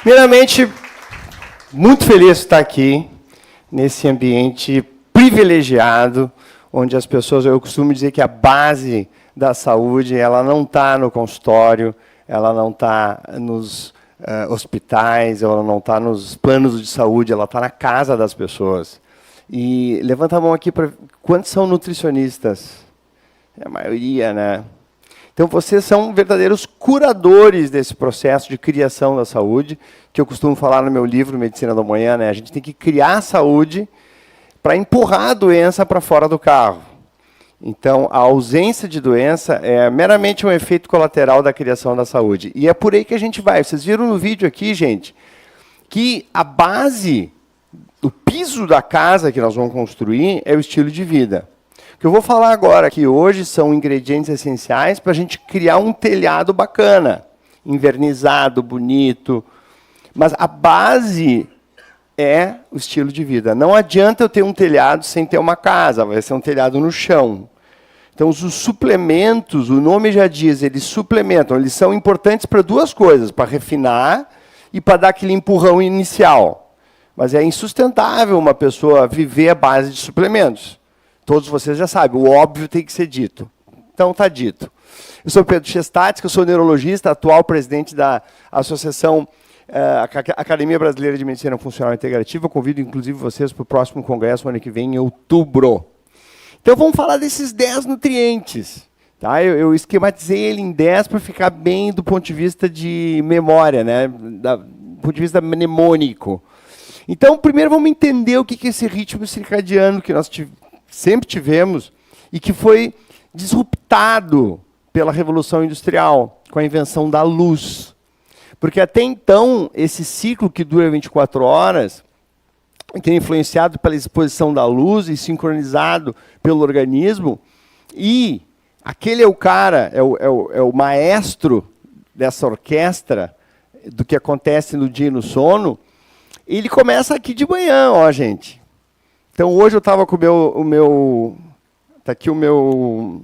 Primeiramente, muito feliz de estar aqui, nesse ambiente privilegiado, onde as pessoas, eu costumo dizer que a base da saúde, ela não está no consultório, ela não está nos hospitais, ela não está nos planos de saúde, ela está na casa das pessoas. E levanta a mão aqui para quantos são nutricionistas? A maioria, né? Então, vocês são verdadeiros curadores desse processo de criação da saúde, que eu costumo falar no meu livro, Medicina da Manhã, né? A gente tem que criar a saúde para empurrar a doença para fora do carro. Então, a ausência de doença é meramente um efeito colateral da criação da saúde. E é por aí que a gente vai. Vocês viram no vídeo aqui, gente, que a base, o piso da casa que nós vamos construir é o estilo de vida. O que eu vou falar agora aqui hoje são ingredientes essenciais para a gente criar um telhado bacana, invernizado, bonito. Mas a base é o estilo de vida. Não adianta eu ter um telhado sem ter uma casa, vai ser um telhado no chão. Então, os suplementos, o nome já diz, eles suplementam, eles são importantes para duas coisas, para refinar e para dar aquele empurrão inicial. Mas é insustentável uma pessoa viver à base de suplementos. Todos vocês já sabem, o óbvio tem que ser dito. Então, está dito. Eu sou Pedro Chestati, eu sou neurologista, atual presidente da Associação Academia Brasileira de Medicina Funcional Integrativa. Eu convido, inclusive, vocês para o próximo congresso, ano que vem, em outubro. Então, vamos falar desses 10 nutrientes. Tá? Eu esquematizei ele em 10 para ficar bem do ponto de vista de memória, né? Do ponto de vista mnemônico. Então, primeiro, vamos entender o que é esse ritmo circadiano que nós sempre tivemos e que foi disruptado pela Revolução Industrial, com a invenção da luz. Porque até então, esse ciclo que dura 24 horas, que é influenciado pela exposição da luz e sincronizado pelo organismo, e aquele é o cara, é o maestro dessa orquestra, do que acontece no dia e no sono, ele começa aqui de manhã, ó, gente. Então, hoje eu estava com tá aqui o meu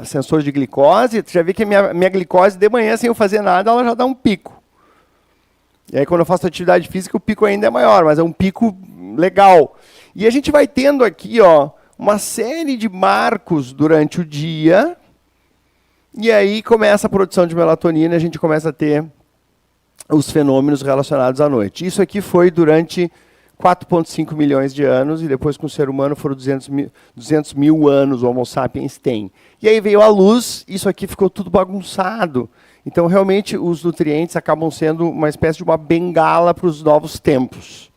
sensor de glicose, já vi que a minha glicose de manhã, sem eu fazer nada, ela já dá um pico. E aí, quando eu faço atividade física, o pico ainda é maior, mas é um pico legal. E a gente vai tendo aqui, ó, uma série de marcos durante o dia, e aí começa a produção de melatonina, e a gente começa a ter os fenômenos relacionados à noite. Isso aqui foi durante 4,5 milhões de anos, e depois com o ser humano foram 200 mil anos, o Homo sapiens tem. E aí veio a luz, isso aqui ficou tudo bagunçado. Então, realmente, os nutrientes acabam sendo uma espécie de uma bengala para os novos tempos.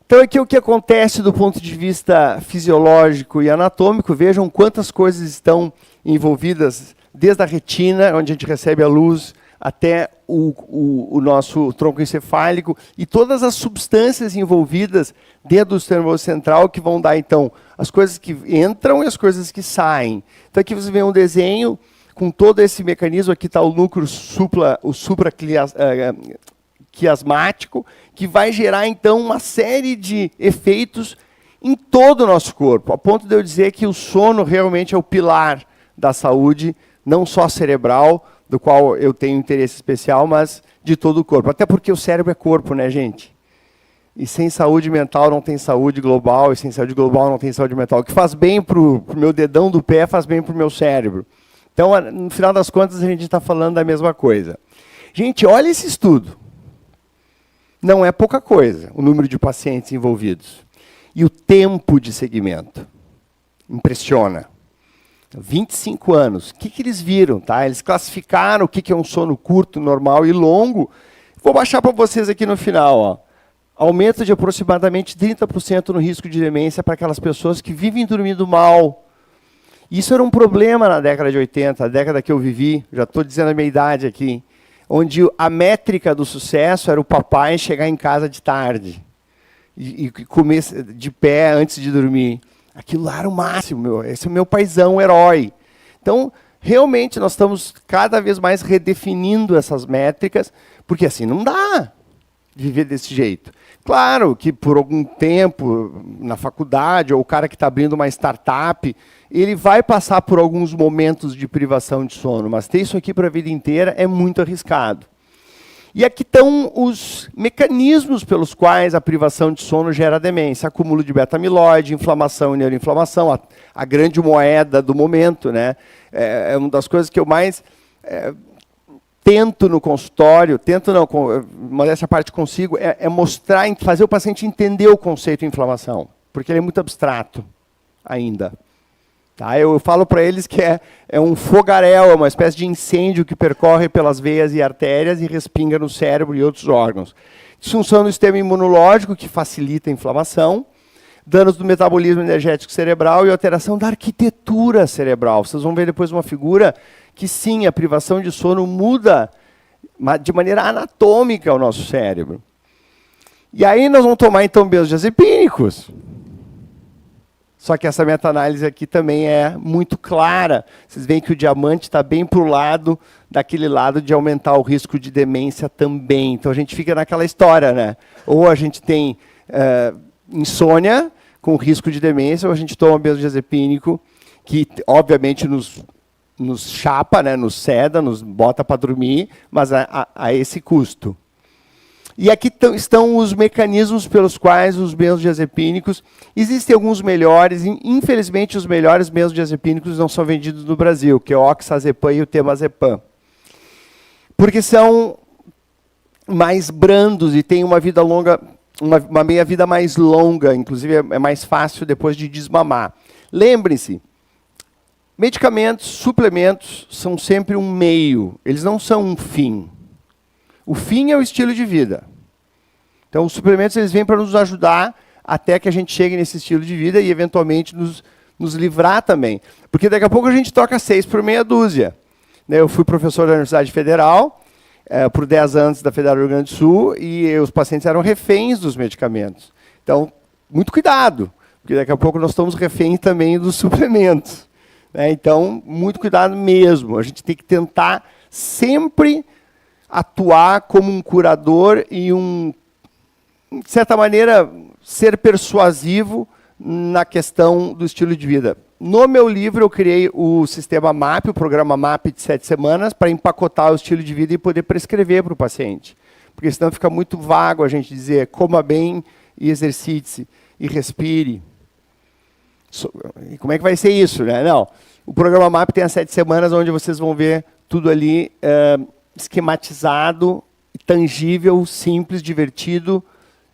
Então, aqui o que acontece do ponto de vista fisiológico e anatômico, vejam quantas coisas estão envolvidas, desde a retina, onde a gente recebe a luz, até o nosso tronco encefálico, e todas as substâncias envolvidas dentro do sistema nervoso central que vão dar, então, as coisas que entram e as coisas que saem. Então, aqui você vê um desenho com todo esse mecanismo. Aqui está o núcleo supraquiasmático, que vai gerar, então, uma série de efeitos em todo o nosso corpo, a ponto de eu dizer que o sono realmente é o pilar da saúde, não só cerebral, do qual eu tenho interesse especial, mas de todo o corpo. Até porque o cérebro é corpo, né, gente? E sem saúde mental não tem saúde global, e sem saúde global não tem saúde mental. O que faz bem para o meu dedão do pé, faz bem para o meu cérebro. Então, no final das contas, a gente está falando da mesma coisa. Gente, olha esse estudo. Não é pouca coisa, o número de pacientes envolvidos. E o tempo de segmento. Impressiona. 25 anos. O que eles viram? Tá? Eles classificaram o que é um sono curto, normal e longo. Vou baixar para vocês aqui no final. Ó. Aumento de aproximadamente 30% no risco de demência para aquelas pessoas que vivem dormindo mal. Isso era um problema na década de 80, a década que eu vivi, já estou dizendo a minha idade aqui, onde a métrica do sucesso era o papai chegar em casa de tarde e comer de pé antes de dormir. Aquilo lá era o máximo, esse é o meu paizão, herói. Então, realmente, nós estamos cada vez mais redefinindo essas métricas, porque assim não dá. viver desse jeito. Claro que por algum tempo, na faculdade, ou o cara que está abrindo uma startup, ele vai passar por alguns momentos de privação de sono, mas ter isso aqui para a vida inteira é muito arriscado. E aqui estão os mecanismos pelos quais a privação de sono gera demência. Acúmulo de beta-amiloide, inflamação e neuroinflamação, a grande moeda do momento, né? É uma das coisas que eu mais tento no consultório, modéstia à parte consigo, é mostrar, fazer o paciente entender o conceito de inflamação, porque ele é muito abstrato ainda. Tá? Eu falo para eles que é um fogaréu, é uma espécie de incêndio que percorre pelas veias e artérias e respinga no cérebro e outros órgãos. Disfunção do sistema imunológico, que facilita a inflamação, danos do metabolismo energético cerebral e alteração da arquitetura cerebral. Vocês vão ver depois uma figura que, sim, a privação de sono muda de maneira anatômica o nosso cérebro. E aí nós vamos tomar, então, benzodiazepínicos. Só que essa meta-análise aqui também é muito clara. Vocês veem que o diamante está bem para o lado, daquele lado de aumentar o risco de demência também. Então a gente fica naquela história, né? Ou a gente tem insônia com risco de demência, ou a gente toma benzodiazepínico, que obviamente nos chapa, né? Nos seda, nos bota para dormir, mas a esse custo. E aqui estão os mecanismos pelos quais os benzodiazepínicos, existem alguns melhores, infelizmente os melhores benzodiazepínicos não são vendidos no Brasil, que é o oxazepam e o temazepam. Porque são mais brandos e têm uma vida longa, uma meia-vida mais longa, inclusive é mais fácil depois de desmamar. Lembrem-se, medicamentos, suplementos são sempre um meio, eles não são um fim. O fim é o estilo de vida. Então, os suplementos eles vêm para nos ajudar até que a gente chegue nesse estilo de vida e, eventualmente, nos livrar também. Porque daqui a pouco a gente toca 6 por meia dúzia. Eu fui professor da Universidade Federal, por 10 anos da Federal do Rio Grande do Sul, e os pacientes eram reféns dos medicamentos. Então, muito cuidado, porque daqui a pouco nós estamos reféns também dos suplementos. Então, muito cuidado mesmo. A gente tem que tentar sempre atuar como um curador e de certa maneira, ser persuasivo na questão do estilo de vida. No meu livro, eu criei o sistema MAP, o programa MAP de 7 semanas, para empacotar o estilo de vida e poder prescrever para o paciente. Porque senão fica muito vago a gente dizer coma bem e exercite-se e respire. E como é que vai ser isso, né? Não. O programa MAP tem as 7 semanas, onde vocês vão ver tudo ali esquematizado, tangível, simples, divertido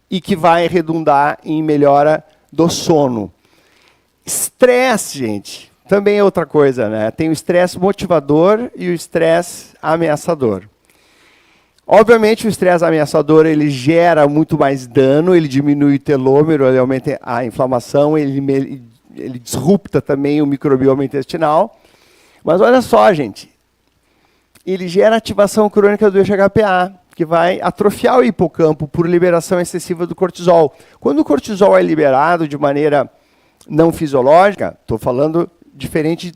e que vai redundar em melhora do sono. Estresse, gente, também é outra coisa, né? Tem o estresse motivador e o estresse ameaçador. Obviamente, o estresse ameaçador ele gera muito mais dano, ele diminui o telômero, ele aumenta a inflamação, ele disrupta também o microbioma intestinal. Mas olha só, gente, ele gera ativação crônica do eixo HPA, que vai atrofiar o hipocampo por liberação excessiva do cortisol. Quando o cortisol é liberado de maneira não fisiológica, estou falando diferente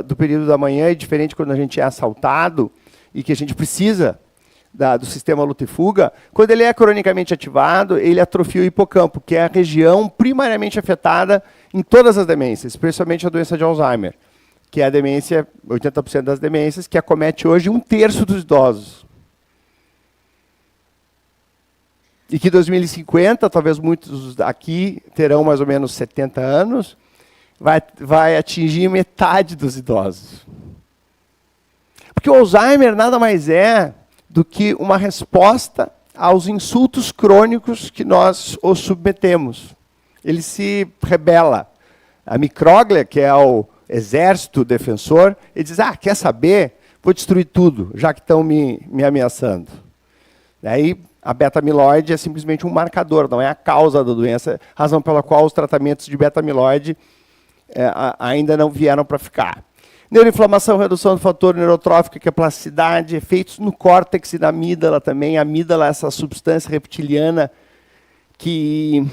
do período da manhã e diferente quando a gente é assaltado e que a gente precisa do sistema luta e fuga, quando ele é cronicamente ativado, ele atrofia o hipocampo, que é a região primariamente afetada em todas as demências, especialmente a doença de Alzheimer, que é a demência, 80% das demências, que acomete hoje 1/3 dos idosos. E que em 2050, talvez muitos aqui terão mais ou menos 70 anos, vai atingir metade dos idosos. Porque o Alzheimer nada mais é do que uma resposta aos insultos crônicos que nós os submetemos. Ele se rebela. A micróglia, que é o exército defensor, ele diz, quer saber? Vou destruir tudo, já que estão me ameaçando. Daí, a beta-amiloide é simplesmente um marcador, não é a causa da doença, razão pela qual os tratamentos de beta-amiloide ainda não vieram para ficar. Neuroinflamação, redução do fator neurotrófico, que é plasticidade, efeitos no córtex e na amígdala também. A amígdala é essa substância reptiliana que,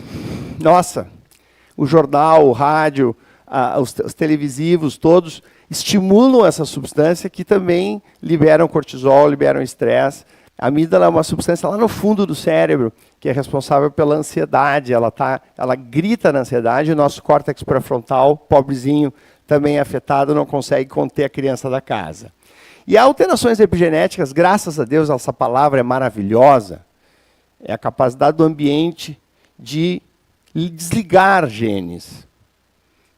nossa, o jornal, o rádio, os televisivos, todos estimulam essa substância que também liberam cortisol, liberam estresse, A amígdala é uma substância lá no fundo do cérebro que é responsável pela ansiedade. Ela grita na ansiedade, e o nosso córtex pré-frontal, pobrezinho, também é afetado, não consegue conter a criança da casa. E alterações epigenéticas, graças a Deus, essa palavra é maravilhosa, é a capacidade do ambiente de desligar genes.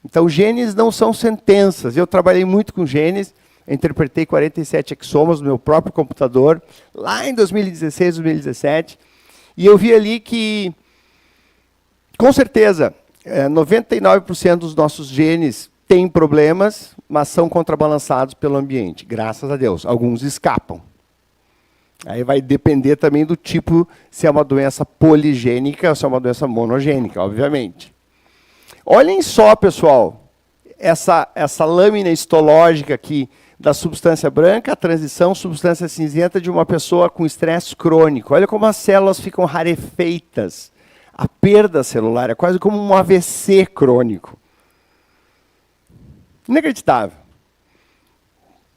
Então, genes não são sentenças. Eu trabalhei muito com genes, interpretei 47 exomas no meu próprio computador, lá em 2016, 2017, e eu vi ali que, com certeza, 99% dos nossos genes têm problemas, mas são contrabalançados pelo ambiente, graças a Deus. Alguns escapam. Aí vai depender também do tipo, se é uma doença poligênica ou se é uma doença monogênica, obviamente. Olhem só, pessoal, essa lâmina histológica aqui da substância branca, a transição substância cinzenta de uma pessoa com estresse crônico. Olha como as células ficam rarefeitas. A perda celular é quase como um AVC crônico. Inacreditável.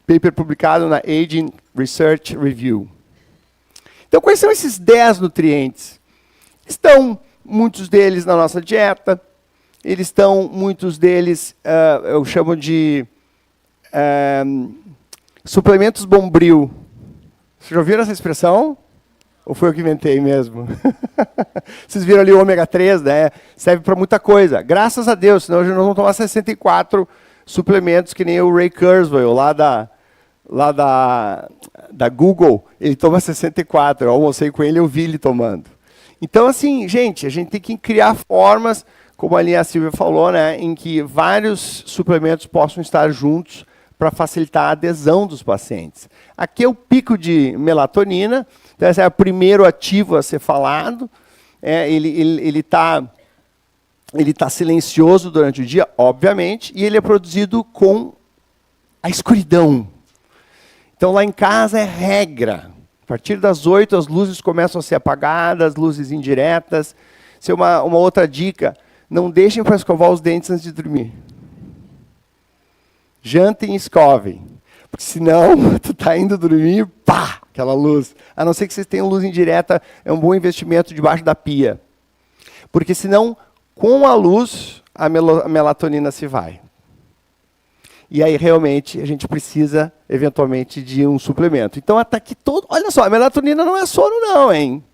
Paper publicado na Aging Research Review. Então, quais são esses 10 nutrientes? Estão muitos deles na nossa dieta. Eles estão, muitos deles, eu chamo de suplementos Bombril. Vocês já ouviram essa expressão? Ou foi eu que inventei mesmo? Vocês viram ali o ômega 3, né? Serve para muita coisa. Graças a Deus, senão hoje nós vamos tomar 64 suplementos, que nem o Ray Kurzweil, lá da Google, ele toma 64. Eu almocei com ele, eu vi ele tomando. Então, assim, gente, a gente tem que criar formas, como ali a Silvia falou, né, em que vários suplementos possam estar juntos para facilitar a adesão dos pacientes. Aqui é o pico de melatonina, então esse é o primeiro ativo a ser falado. Ele tá silencioso durante o dia, obviamente, e ele é produzido com a escuridão. Então, lá em casa é regra. A partir das 8, as luzes começam a ser apagadas, luzes indiretas. Isso é uma outra dica. Não deixem para escovar os dentes antes de dormir. Jantem e escovem. Porque senão, tu está indo dormir, pá, aquela luz. A não ser que vocês tenham luz indireta, é um bom investimento debaixo da pia. Porque senão, com a luz, a melatonina se vai. E aí, realmente, a gente precisa, eventualmente, de um suplemento. Então, até que todo... Olha só, a melatonina não é sono não, hein?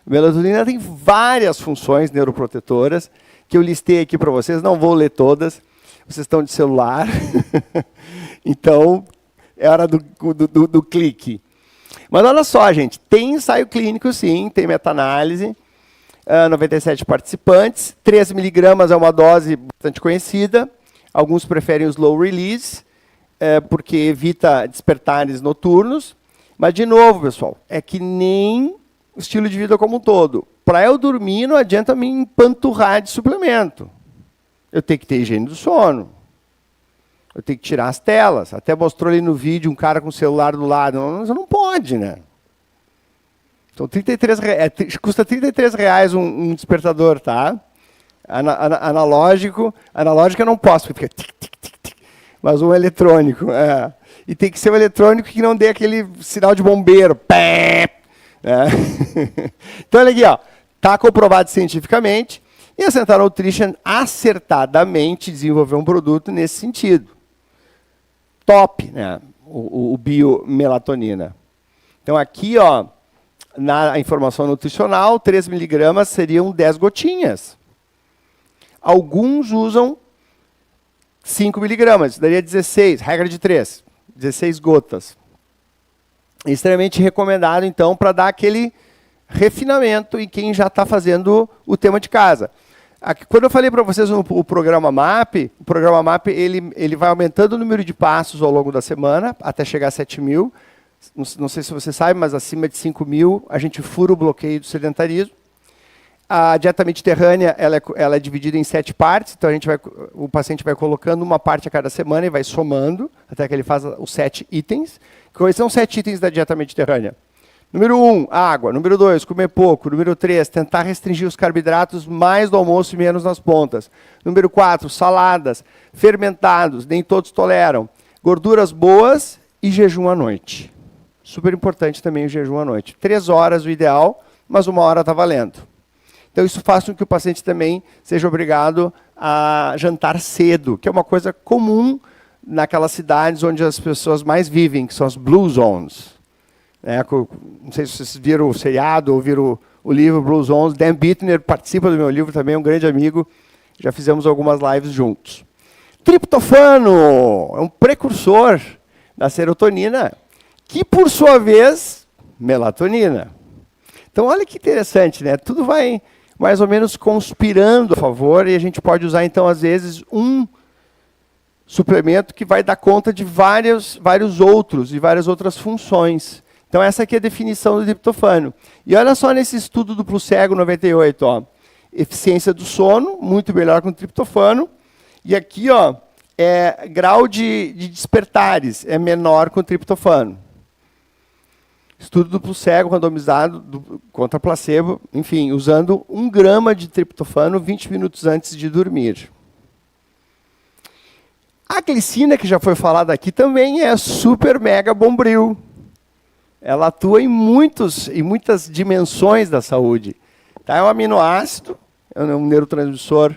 A melatonina tem várias funções neuroprotetoras, que eu listei aqui para vocês, não vou ler todas. Vocês estão de celular. Então, é hora do clique. Mas olha só, gente, tem ensaio clínico, sim, tem meta-análise. 97 participantes, 3 miligramas é uma dose bastante conhecida. Alguns preferem o slow release, porque evita despertares noturnos. Mas, de novo, pessoal, é que nem o estilo de vida como um todo. Para eu dormir, não adianta me empanturrar de suplemento. Eu tenho que ter higiene do sono. Eu tenho que tirar as telas. Até mostrou ali no vídeo um cara com o celular do lado. Você não pode, né? Então, custa R$33 um despertador, tá? Analógico eu não posso, porque fica tic, tic, tic, tic. Mas um eletrônico. E tem que ser um eletrônico que não dê aquele sinal de bombeiro. Pé! Então, olha aqui, está comprovado cientificamente, e a Central Nutrition acertadamente desenvolveu um produto nesse sentido. Top, né? O biomelatonina. Então, aqui, na informação nutricional, 3 miligramas seriam 10 gotinhas. Alguns usam 5 miligramas, daria 16, regra de 3, 16 gotas. Extremamente recomendado, então, para dar aquele refinamento em quem já está fazendo o tema de casa. Aqui, quando eu falei para vocês o programa MAP, ele vai aumentando o número de passos ao longo da semana, até chegar a 7.000. Não sei se você sabe, mas acima de 5.000, a gente fura o bloqueio do sedentarismo. A dieta mediterrânea ela é dividida em 7 partes, então o paciente vai colocando uma parte a cada semana e vai somando, até que ele faça os 7 itens. Quais são os 7 itens da dieta mediterrânea? Número 1, água. Número 2, comer pouco. Número 3, tentar restringir os carboidratos mais do almoço e menos nas pontas. Número 4, saladas, fermentados, nem todos toleram. Gorduras boas e jejum à noite. super importante também o jejum à noite. 3 horas o ideal, mas 1 hora está valendo. Então isso faz com que o paciente também seja obrigado a jantar cedo, que é uma coisa comum naquelas cidades onde as pessoas mais vivem, que são as Blue Zones. Não sei se vocês viram o seriado ou viram o livro Blue Zones. Dan Bittner participa do meu livro também, é um grande amigo. Já fizemos algumas lives juntos. Triptofano é um precursor da serotonina, que por sua vez, melatonina. Então olha que interessante, né? Tudo vai mais ou menos conspirando a favor e a gente pode usar então às vezes um suplemento que vai dar conta de vários outros e várias outras funções. Então essa aqui é a definição do triptofano. E olha só nesse estudo do Plus Cego 98, ó, eficiência do sono, muito melhor com o triptofano. E aqui, ó, é grau de despertares, é menor com o triptofano. Estudo duplo cego, randomizado, contra placebo, enfim, usando 1 grama de triptofano 20 minutos antes de dormir. A glicina, que já foi falada aqui, também é super mega bombril. Ela atua em muitas dimensões da saúde. Tá? É um aminoácido, é um neurotransmissor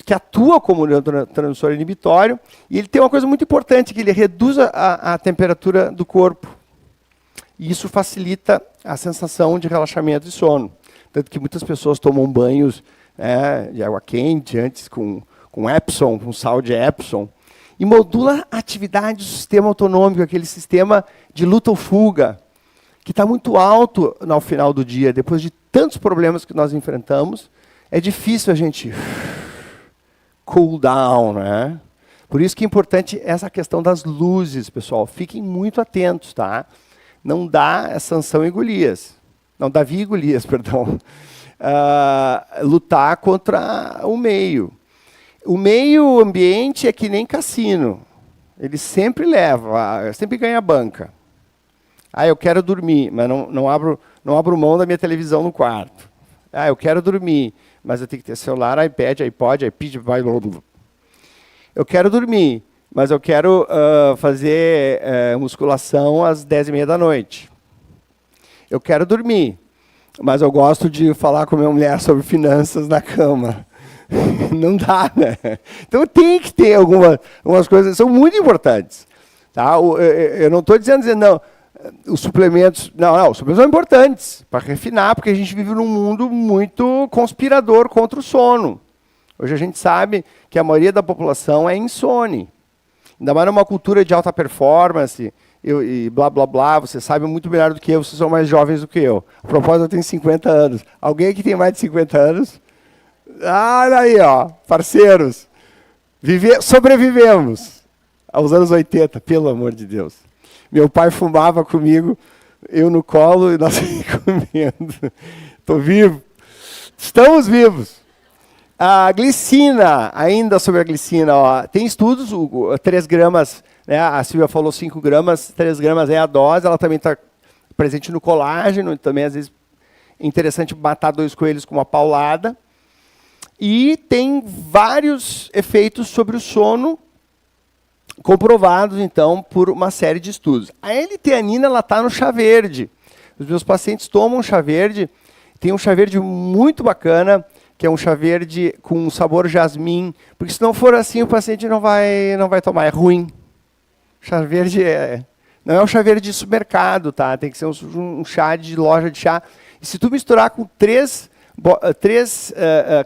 que atua como neurotransmissor inibitório, e ele tem uma coisa muito importante, que ele reduz a temperatura do corpo. E isso facilita a sensação de relaxamento e sono. Tanto que muitas pessoas tomam banhos de água quente, antes com Epsom, com sal de Epsom, e modula a atividade do sistema autonômico, aquele sistema de luta ou fuga, que está muito alto no final do dia. Depois de tantos problemas que nós enfrentamos, é difícil a gente cool down, né? Por isso que é importante essa questão das luzes, pessoal. Fiquem muito atentos, tá? Não dá Sansão e Golias. Não, Davi e Golias, perdão. Lutar contra o meio. O meio ambiente é que nem cassino. Ele sempre leva, sempre ganha banca. Eu quero dormir, mas não abro mão da minha televisão no quarto. Eu quero dormir, mas eu tenho que ter celular, iPad, iPod, iPad, blá, blá, blá. Eu quero dormir, mas eu quero fazer musculação às 10h30 da noite. Eu quero dormir, mas eu gosto de falar com minha mulher sobre finanças na cama. Não dá, né? Então tem que ter algumas coisas que são muito importantes. Tá? Eu não estou dizendo, não, os suplementos... Não, os suplementos são importantes para refinar, porque a gente vive num mundo muito conspirador contra o sono. Hoje a gente sabe que a maioria da população é insone. Ainda mais numa cultura de alta performance e blá, blá, blá. Você sabe muito melhor do que eu, vocês são mais jovens do que eu. A propósito, eu tenho 50 anos. Alguém aqui tem mais de 50 anos? Olha aí, ó, parceiros. Sobrevivemos aos anos 80, pelo amor de Deus. Meu pai fumava comigo, eu no colo e nós comendo. Estou vivo. Estamos vivos. A glicina, ainda sobre a glicina, ó, tem estudos, 3 gramas, né, a Silvia falou 5 gramas, 3 gramas é a dose, ela também está presente no colágeno, também às vezes é interessante matar 2 coelhos com uma paulada. E tem vários efeitos sobre o sono comprovados, então, por uma série de estudos. A L-teanina está no chá verde. Os meus pacientes tomam chá verde. Tem um chá verde muito bacana, que é um chá verde com sabor jasmim. Porque se não for assim, o paciente não vai tomar. É ruim. Chá verde não é um chá verde de supermercado, tá? Tem que ser um chá de loja de chá. E se tu misturar com 3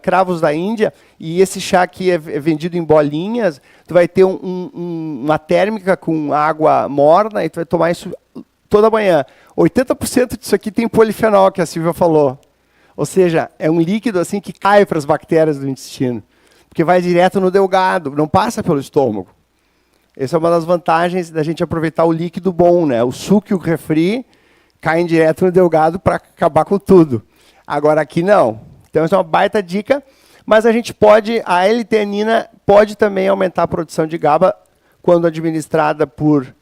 cravos da Índia, e esse chá aqui é vendido em bolinhas, tu vai ter uma térmica com água morna, e tu vai tomar isso toda manhã. 80% disso aqui tem polifenol, que a Silvia falou. Ou seja, é um líquido assim que cai para as bactérias do intestino, porque vai direto no delgado, não passa pelo estômago. Essa é uma das vantagens da gente aproveitar o líquido bom, né? O suco e o refri caem direto no delgado para acabar com tudo. Agora aqui não. Então essa é uma baita dica, mas a L-teanina pode também aumentar a produção de GABA quando administrada por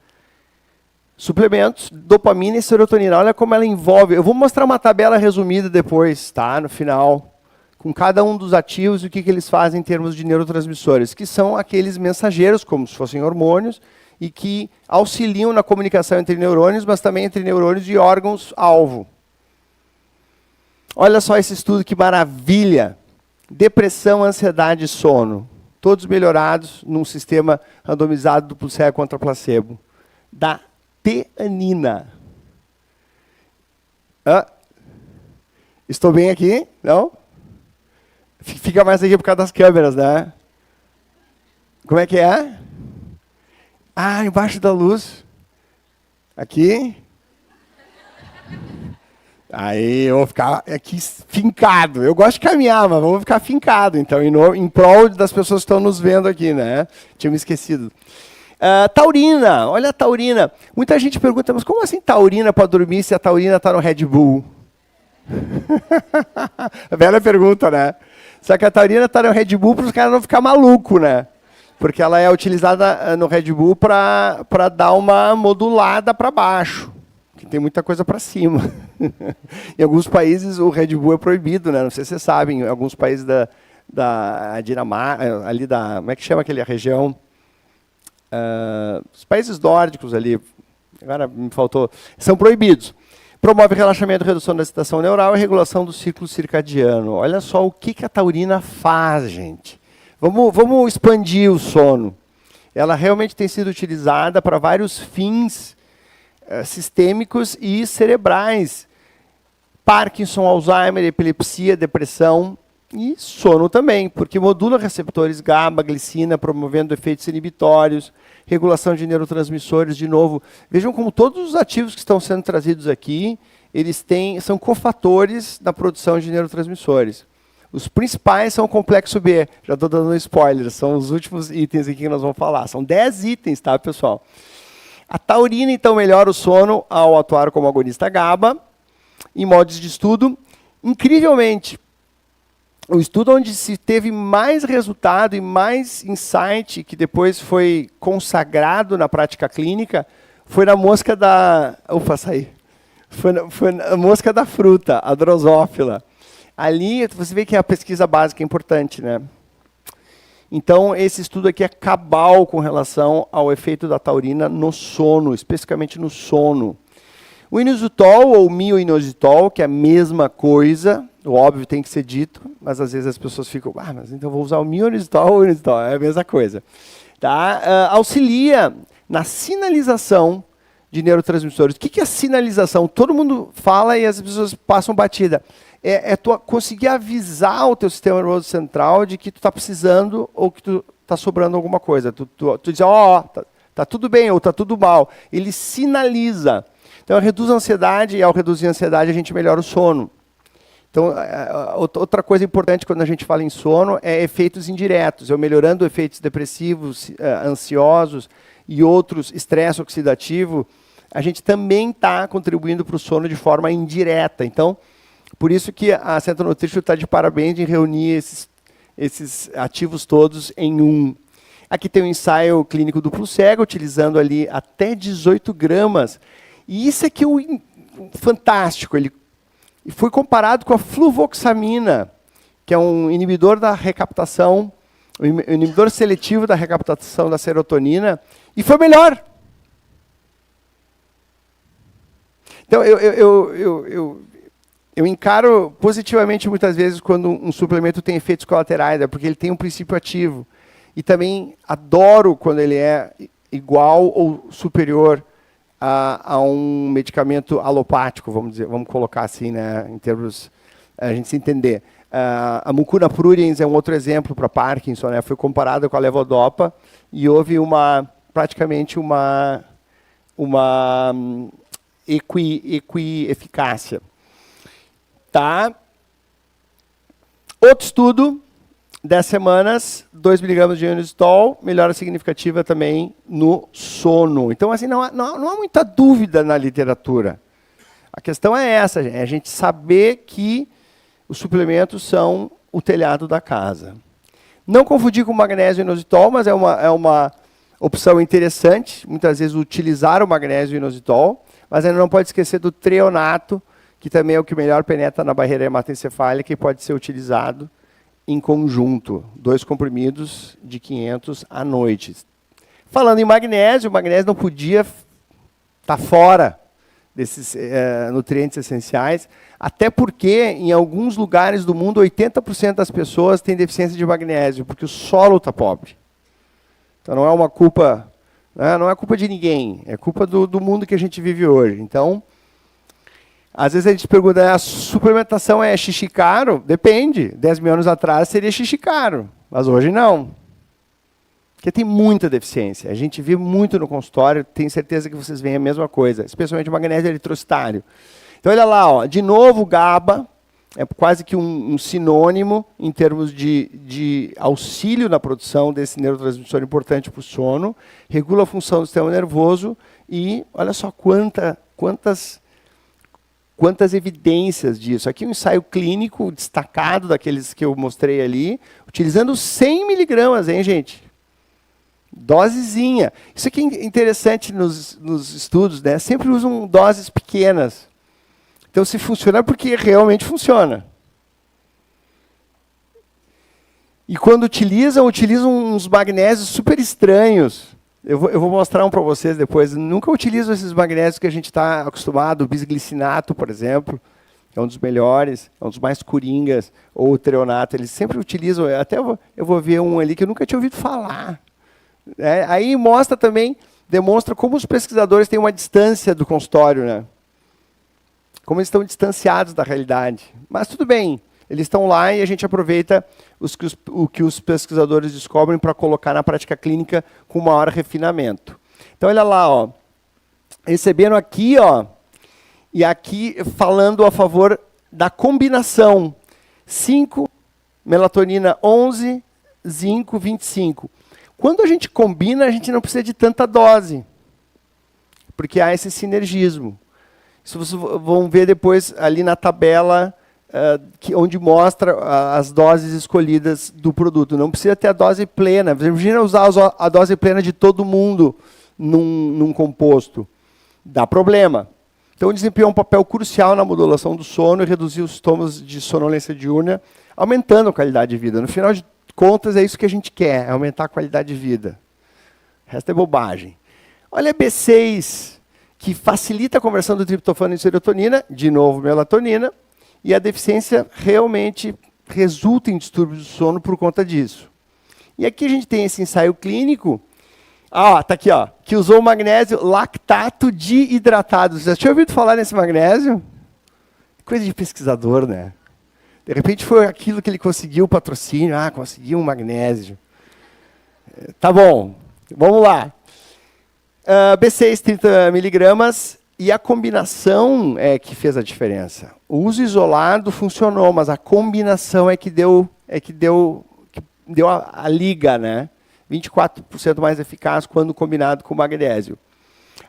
suplementos, dopamina e serotonina. Olha como ela envolve. Eu vou mostrar uma tabela resumida depois, tá? No final, com cada um dos ativos e o que eles fazem em termos de neurotransmissores, que são aqueles mensageiros, como se fossem hormônios, e que auxiliam na comunicação entre neurônios, mas também entre neurônios e órgãos-alvo. Olha só esse estudo, que maravilha! Depressão, ansiedade e sono. Todos melhorados num sistema randomizado duplo cego contra placebo. Da teanina. Estou bem aqui? Não? Fica mais aqui por causa das câmeras, né? Como é que é? Ah, embaixo da luz. Aqui. Aí eu vou ficar aqui fincado. Eu gosto de caminhar, mas vamos ficar fincado, então, em prol das pessoas que estão nos vendo aqui, né? Tinha me esquecido. Taurina, olha a taurina. Muita gente pergunta, mas como assim taurina para dormir se a taurina está no Red Bull? Bela pergunta, né? Só que a taurina está no Red Bull para os caras não ficar malucos, né? Porque ela é utilizada no Red Bull para dar uma modulada para baixo, que tem muita coisa para cima. Em alguns países o Red Bull é proibido, né? Não sei se vocês sabem, em alguns países da Dinamarca, ali da... Como é que chama aquela região? Os países nórdicos ali, agora me faltou, são proibidos. Promove relaxamento, redução da excitação neural e regulação do ciclo circadiano. Olha só o que a taurina faz, gente. Vamos expandir o sono. Ela realmente tem sido utilizada para vários fins sistêmicos e cerebrais. Parkinson, Alzheimer, epilepsia, depressão e sono também, porque modula receptores GABA, glicina, promovendo efeitos inibitórios, regulação de neurotransmissores, de novo. Vejam como todos os ativos que estão sendo trazidos aqui, são cofatores na produção de neurotransmissores. Os principais são o complexo B, já estou dando um spoiler, são os últimos itens aqui que nós vamos falar. São 10 itens, tá, pessoal? A taurina, então, melhora o sono ao atuar como agonista GABA, em modos de estudo. Incrivelmente, o estudo onde se teve mais resultado e mais insight, que depois foi consagrado na prática clínica, foi na mosca da... Ufa, saí. Foi na mosca da fruta, a drosófila. Ali, você vê que a pesquisa básica é importante, né? Então, esse estudo aqui é cabal com relação ao efeito da taurina no sono, especificamente no sono. O inositol, ou mioinositol, que é a mesma coisa, o óbvio tem que ser dito, mas às vezes as pessoas ficam, mas então eu vou usar o mioinositol ou o inositol, é a mesma coisa. Tá? Auxilia na sinalização de neurotransmissores. O que é sinalização? Todo mundo fala e as pessoas passam batida. É tu conseguir avisar o teu sistema nervoso central de que tu está precisando ou que tu está sobrando alguma coisa. Tu diz, tá tudo bem ou tá tudo mal. Ele sinaliza. Então, reduz a ansiedade e, ao reduzir a ansiedade, a gente melhora o sono. Então, outra coisa importante quando a gente fala em sono é efeitos indiretos. Eu melhorando efeitos depressivos, ansiosos e outros, estresse oxidativo, a gente também está contribuindo para o sono de forma indireta. Então, por isso que a Centro Nutrition está de parabéns em reunir esses ativos todos em um. Aqui tem um ensaio clínico duplo cego, utilizando ali até 18 gramas. E isso aqui é o fantástico. Ele foi comparado com a fluvoxamina, que é um inibidor da recaptação, um inibidor seletivo da recaptação da serotonina, e foi melhor. Então, eu encaro positivamente muitas vezes quando um suplemento tem efeitos colaterais, porque ele tem um princípio ativo. E também adoro quando ele é igual ou superior a um medicamento alopático, vamos colocar assim, né, em termos, a gente se entender. A mucuna pruriens é um outro exemplo para Parkinson, né, foi comparada com a levodopa e houve praticamente uma equi-eficácia. Tá? Outro estudo, 10 semanas, 2 mg de inositol, melhora significativa também no sono. Então, assim, não há muita dúvida na literatura. A questão é essa, é a gente saber que os suplementos são o telhado da casa. Não confundir com magnésio e inositol, mas é uma opção interessante, muitas vezes, utilizar o magnésio e o inositol, mas ainda não pode esquecer do treonato, que também é o que melhor penetra na barreira hematoencefálica e pode ser utilizado em conjunto, 2 comprimidos de 500 à noite. Falando em magnésio, o magnésio não podia estar fora desses nutrientes essenciais, até porque, em alguns lugares do mundo, 80% das pessoas têm deficiência de magnésio, porque o solo está pobre. Então, não é uma culpa, não é culpa de ninguém, é culpa do mundo que a gente vive hoje. Então, às vezes a gente pergunta, a suplementação é xixi caro? Depende. 10 mil anos atrás seria xixi caro, mas hoje não. Porque tem muita deficiência. A gente vê muito no consultório, tenho certeza que vocês veem a mesma coisa, especialmente o magnésio eritrocitário. Então, olha lá, ó, de novo, GABA é quase que um sinônimo em termos de auxílio na produção desse neurotransmissor importante para o sono, regula a função do sistema nervoso e olha só quantas evidências disso. Aqui um ensaio clínico destacado daqueles que eu mostrei ali, utilizando 100 miligramas, hein, gente? Dosezinha. Isso aqui é interessante nos estudos, né? Sempre usam doses pequenas. Então, se funciona, é porque realmente funciona. E quando utilizam uns magnésios super estranhos. Eu vou mostrar um para vocês depois. Nunca utilizo esses magnésios que a gente está acostumado, o bisglicinato, por exemplo, que é um dos melhores, é um dos mais coringas, ou o treonato. Eles sempre utilizam, até eu vou ver um ali que eu nunca tinha ouvido falar. Aí mostra também, demonstra como os pesquisadores têm uma distância do consultório, né? Como eles estão distanciados da realidade. Mas tudo bem, eles estão lá e a gente aproveita o que os pesquisadores descobrem para colocar na prática clínica com maior refinamento. Então, olha lá, ó, receberam aqui, ó, e aqui falando a favor da combinação 5, melatonina 11, zinco 25. Quando a gente combina, a gente não precisa de tanta dose, porque há esse sinergismo. Isso vocês vão ver depois ali na tabela, onde mostra as doses escolhidas do produto. Não precisa ter a dose plena. Você imagina usar a dose plena de todo mundo num composto. Dá problema. Então, desempenhou um papel crucial na modulação do sono e reduzir os sintomas de sonolência diurna, aumentando a qualidade de vida. No final de contas, é isso que a gente quer, é aumentar a qualidade de vida. O resto é bobagem. Olha a B6, que facilita a conversão do triptofano em serotonina, de novo melatonina, e a deficiência realmente resulta em distúrbios do sono por conta disso. E aqui a gente tem esse ensaio clínico, tá aqui, ó, que usou magnésio lactato dihidratado. Você já tinha ouvido falar nesse magnésio? Coisa de pesquisador, né? De repente foi aquilo que ele conseguiu o patrocínio. Conseguiu um magnésio. Tá bom, vamos lá. B6, 30 miligramas, e a combinação é que fez a diferença. O uso isolado funcionou, mas a combinação é que deu a liga, né? 24% mais eficaz quando combinado com magnésio.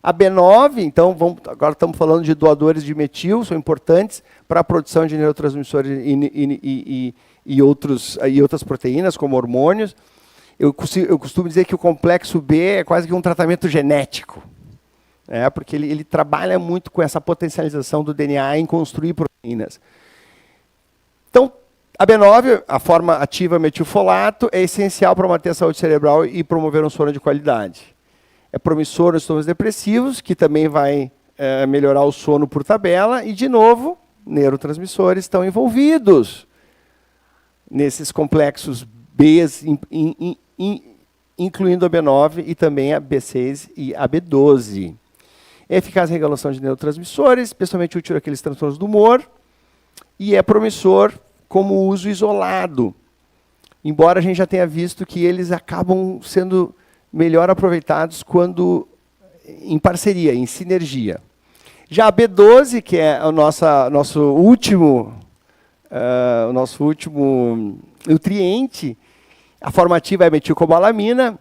A B9, então, agora estamos falando de doadores de metil, são importantes para a produção de neurotransmissores e outras proteínas, como hormônios. Eu costumo dizer que o complexo B é quase que um tratamento genético, porque ele trabalha muito com essa potencialização do DNA em construir proteínas. Então, a B9, a forma ativa metilfolato, é essencial para manter a saúde cerebral e promover um sono de qualidade. É promissor nos sintomas depressivos, que também vai melhorar o sono por tabela, e, de novo, neurotransmissores estão envolvidos nesses complexos B, incluindo a B9 e também a B6 e a B12. É eficaz em regulação de neurotransmissores, especialmente útil naqueles transtornos do humor, e é promissor como uso isolado, embora a gente já tenha visto que eles acabam sendo melhor aproveitados quando em parceria, em sinergia. Já a B12, que é o nosso último nutriente, a forma ativa é a metilcobalamina.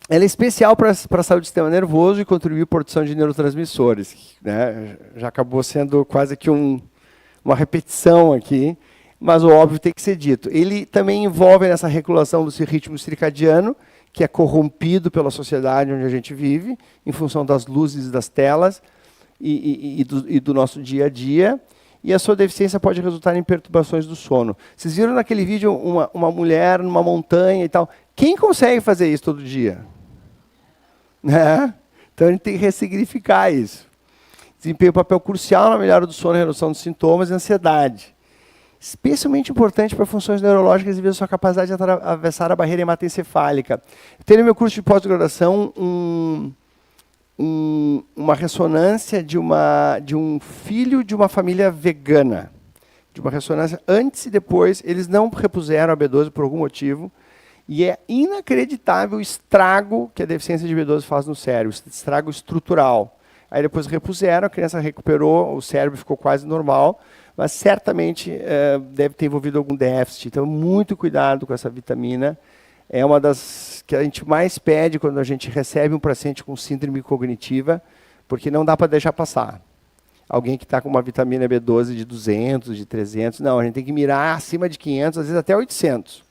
Ela é especial para a saúde do sistema nervoso e contribui para a produção de neurotransmissores, né? Já acabou sendo quase que uma repetição aqui, mas o óbvio tem que ser dito. Ele também envolve nessa regulação do ritmo circadiano, que é corrompido pela sociedade onde a gente vive, em função das luzes das telas e do nosso dia a dia. E a sua deficiência pode resultar em perturbações do sono. Vocês viram naquele vídeo uma mulher numa montanha e tal. Quem consegue fazer isso todo dia? né? Então, a gente tem que ressignificar isso. Desempenha um papel crucial na melhora do sono, redução dos sintomas e ansiedade. Especialmente importante para funções neurológicas devido à sua capacidade de atravessar a barreira hematoencefálica. Eu tenho no meu curso de pós-graduação uma ressonância de um filho de uma família vegana. De uma ressonância antes e depois. Eles não repuseram a B12 por algum motivo. E é inacreditável o estrago que a deficiência de B12 faz no cérebro, estrago estrutural. Aí depois repuseram, a criança recuperou, o cérebro ficou quase normal, mas certamente deve ter envolvido algum déficit. Então, muito cuidado com essa vitamina. É uma das que a gente mais pede quando a gente recebe um paciente com síndrome cognitiva, porque não dá para deixar passar. Alguém que está com uma vitamina B12 de 200, de 300, não, a gente tem que mirar acima de 500, às vezes até 800.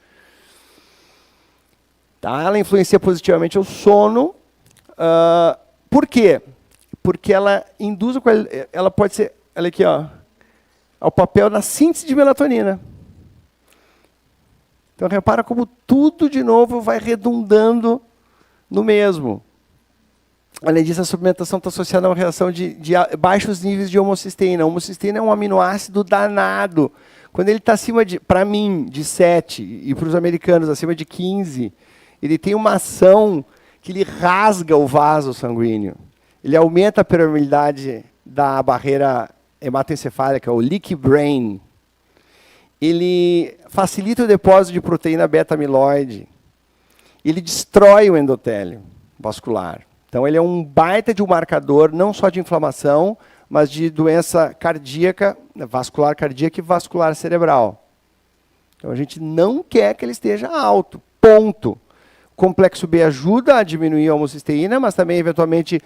Tá? Ela influencia positivamente o sono. Por quê? Porque ela induz, ela pode ser, olha aqui, ó, ao papel na síntese de melatonina. Então, repara como tudo, de novo, vai redundando no mesmo. Além disso, a suplementação está associada a uma reação de baixos níveis de homocisteína. A homocisteína é um aminoácido danado. Quando ele está acima de, para mim, de 7, e para os americanos, acima de 15, ele tem uma ação que ele rasga o vaso sanguíneo. Ele aumenta a permeabilidade da barreira hematoencefálica, o leaky brain. Ele facilita o depósito de proteína beta-amiloide. Ele destrói o endotélio vascular. Então, ele é um baita de um marcador, não só de inflamação, mas de doença cardíaca, vascular cardíaca e vascular cerebral. Então, a gente não quer que ele esteja alto, ponto. O complexo B ajuda a diminuir a homocisteína, mas também, eventualmente,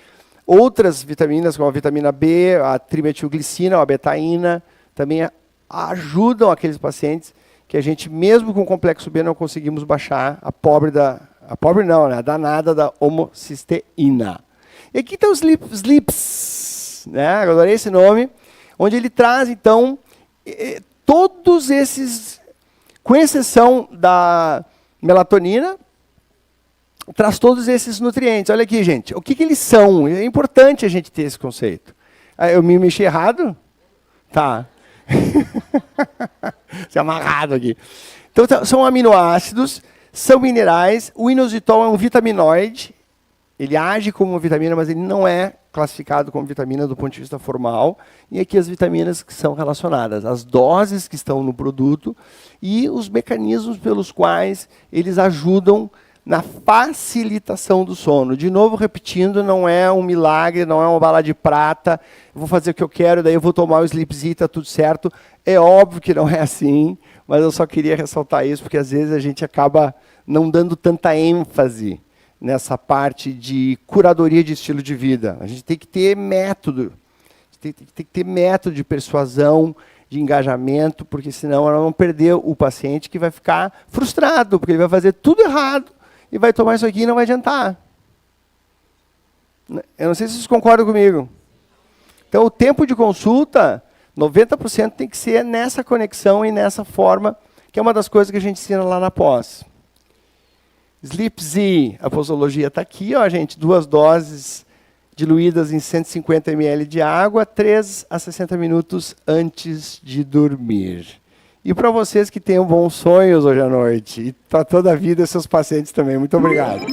outras vitaminas, como a vitamina B, a trimetilglicina, a betaína, também ajudam aqueles pacientes que a gente, mesmo com o complexo B, não conseguimos baixar a danada da homocisteína. E aqui tem os SLIPs, né? Eu adorei esse nome, onde ele traz, então, todos esses, com exceção da melatonina, traz todos esses nutrientes. Olha aqui, gente, o que eles são? É importante a gente ter esse conceito. Eu me mexi errado? Tá. Se amarrado aqui. Então, são aminoácidos, são minerais. O inositol é um vitaminoide. Ele age como uma vitamina, mas ele não é classificado como vitamina do ponto de vista formal. E aqui as vitaminas que são relacionadas, as doses que estão no produto e os mecanismos pelos quais eles ajudam na facilitação do sono. De novo, repetindo, não é um milagre, não é uma bala de prata, eu vou fazer o que eu quero, daí eu vou tomar o Sleepz, tá tudo certo. É óbvio que não é assim, mas eu só queria ressaltar isso, porque às vezes a gente acaba não dando tanta ênfase nessa parte de curadoria de estilo de vida. A gente tem que ter método, tem que ter método de persuasão, de engajamento, porque senão ela não perder o paciente que vai ficar frustrado, porque ele vai fazer tudo errado, e vai tomar isso aqui e não vai adiantar. Eu não sei se vocês concordam comigo. Então, o tempo de consulta, 90% tem que ser nessa conexão e nessa forma, que é uma das coisas que a gente ensina lá na pós. SleepZ, a posologia está aqui, ó, gente, 2 doses diluídas em 150 ml de água, 3 a 60 minutos antes de dormir. E para vocês que tenham bons sonhos hoje à noite, e para toda a vida, seus pacientes também. Muito obrigado.